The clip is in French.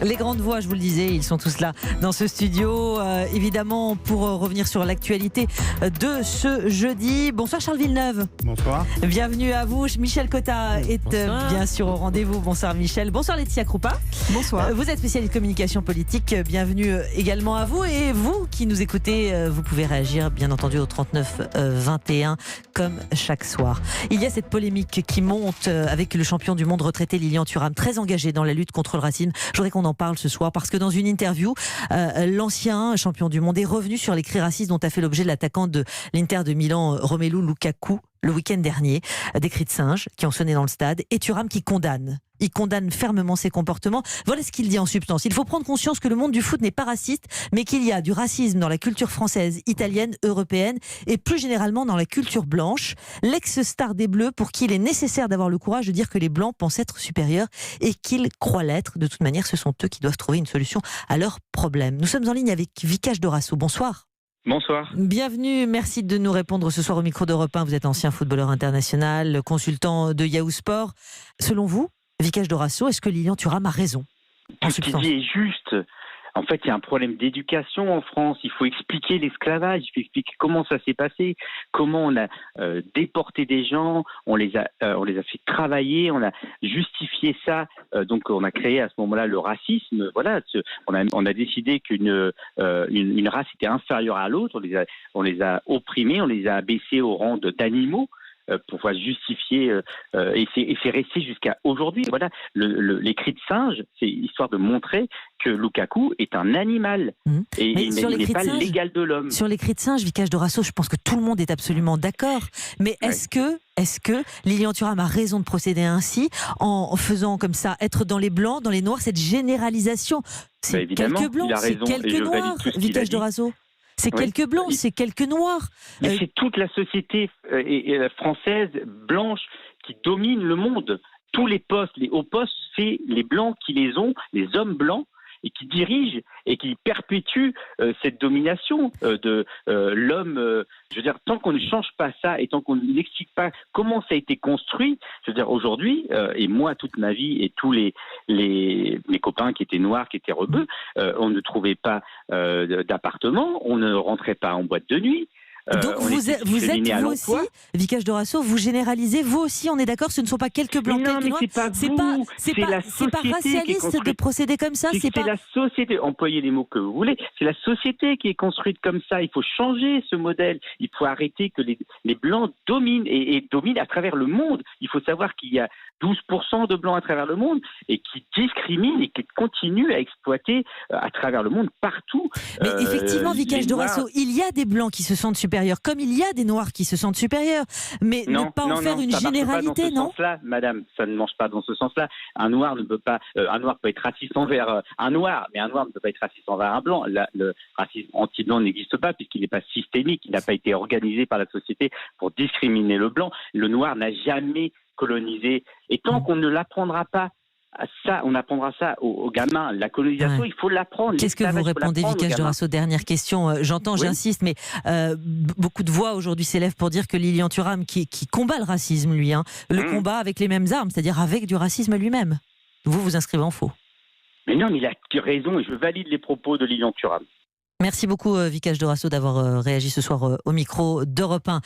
Les grandes voix, je vous le disais, ils sont tous là dans ce studio, évidemment pour revenir sur l'actualité de ce jeudi. Bonsoir Charles Villeneuve. Bonsoir. Bienvenue à vous. Michel Cotta est bien sûr au rendez-vous. Bonsoir Michel. Bonsoir Laetitia Kroupa. Bonsoir. Vous êtes spécialiste communication politique. Bienvenue également à vous. Et vous qui nous écoutez, vous pouvez réagir bien entendu au 39 21 comme chaque soir. Il y a cette polémique qui monte avec le champion du monde retraité Lilian Thuram, très engagé dans la lutte contre le racisme. Je voudrais qu'on en parle ce soir parce que dans une interview, l'ancien champion du monde est revenu sur les cris racistes dont a fait l'objet l'attaquant de l'Inter de Milan, Romelu Lukaku, le week-end dernier. Des cris de singe qui ont sonné dans le stade et Thuram qui condamne. Il condamne fermement ces comportements. Voilà ce qu'il dit en substance. Il faut prendre conscience que le monde du foot n'est pas raciste, mais qu'il y a du racisme dans la culture française, italienne, européenne et plus généralement dans la culture blanche. L'ex-star des Bleus, pour qui il est nécessaire d'avoir le courage de dire que les Blancs pensent être supérieurs et qu'ils croient l'être. De toute manière, ce sont eux qui doivent trouver une solution à leurs problèmes. Nous sommes en ligne avec Vikash Dorasso. Bonsoir. Bonsoir. Bienvenue, merci de nous répondre ce soir au micro d'Europe 1. Vous êtes ancien footballeur international, consultant de Yahoo Sport. Selon vous, Vikash Dorasso, est-ce que Lilian Thuram a raison? Ce qu'il dit est juste. En fait, il y a un problème d'éducation en France. Il faut expliquer l'esclavage, il faut expliquer comment ça s'est passé, comment on a déporté des gens, on les a fait travailler, on a justifié ça. Donc, on a créé à ce moment-là le racisme. Voilà, on a décidé qu'une race était inférieure à l'autre. On les a opprimés, on les a abaissés au rang d'animaux. Pour pouvoir justifier, et c'est resté jusqu'à aujourd'hui. Voilà, les cris de singe, c'est histoire de montrer que Lukaku est un animal et il n'est pas l'égal de l'homme. Sur les cris de singe, Vikash Dorasso, je pense que tout le monde est absolument d'accord. Mais est-ce que Lilian Thuram a raison de procéder ainsi en faisant comme ça, être dans les blancs, dans les noirs, cette généralisation? C'est quelques blancs, c'est quelques noirs, Vikash Dorasso. C'est quelques blancs, c'est quelques noirs. Mais c'est toute la société française blanche qui domine le monde. Tous les postes, les hauts postes, c'est les blancs qui les ont, les hommes blancs, et qui dirigent et qui perpétuent cette domination de l'homme. Je veux dire, tant qu'on ne change pas ça et tant qu'on n'explique pas comment ça a été construit, je veux dire, aujourd'hui, et moi, toute ma vie, et tous mes copains qui étaient noirs, qui étaient rebeux, on ne trouvait pas d'appartement, on ne rentrait pas en boîte de nuit. Donc vous êtes vous aussi, Vikash Dorasso, vous généralisez, vous aussi, on est d'accord, ce ne sont pas quelques blancs, quelques noirs. C'est pas racialiste de procéder comme ça. C'est la société, employez les mots que vous voulez, c'est la société qui est construite comme ça. Il faut changer ce modèle, il faut arrêter que les blancs dominent et dominent à travers le monde. Il faut savoir qu'il y a 12% de blancs à travers le monde et qui discriminent et qui continuent à exploiter à travers le monde partout. Mais effectivement, Vikash Dorasso, il y a des blancs qui se sentent supérieurs, comme il y a des noirs qui se sentent supérieurs. Mais ne pas en faire une généralité, non ? Sens-là, madame, ça ne mange pas dans ce sens-là. Un noir ne peut pas, un noir peut être raciste envers un noir, mais un noir ne peut pas être raciste envers un blanc. Le racisme anti-blanc n'existe pas puisqu'il n'est pas systémique, il n'a pas été organisé par la société pour discriminer le blanc. Le noir n'a jamais colonisé. Et tant qu'on ne l'apprendra pas à ça, on apprendra ça aux gamins. La colonisation, il faut l'apprendre. Qu'est-ce que vous répondez, Vikash Dorasso? Dernière question. J'entends, j'insiste, mais beaucoup de voix aujourd'hui s'élèvent pour dire que Lilian Thuram, qui combat le racisme, lui, le combat avec les mêmes armes, c'est-à-dire avec du racisme lui-même. Vous inscrivez en faux. Mais non, mais il a raison et je valide les propos de Lilian Thuram. Merci beaucoup, Vikash Dorasso, d'avoir réagi ce soir au micro d'Europe 1.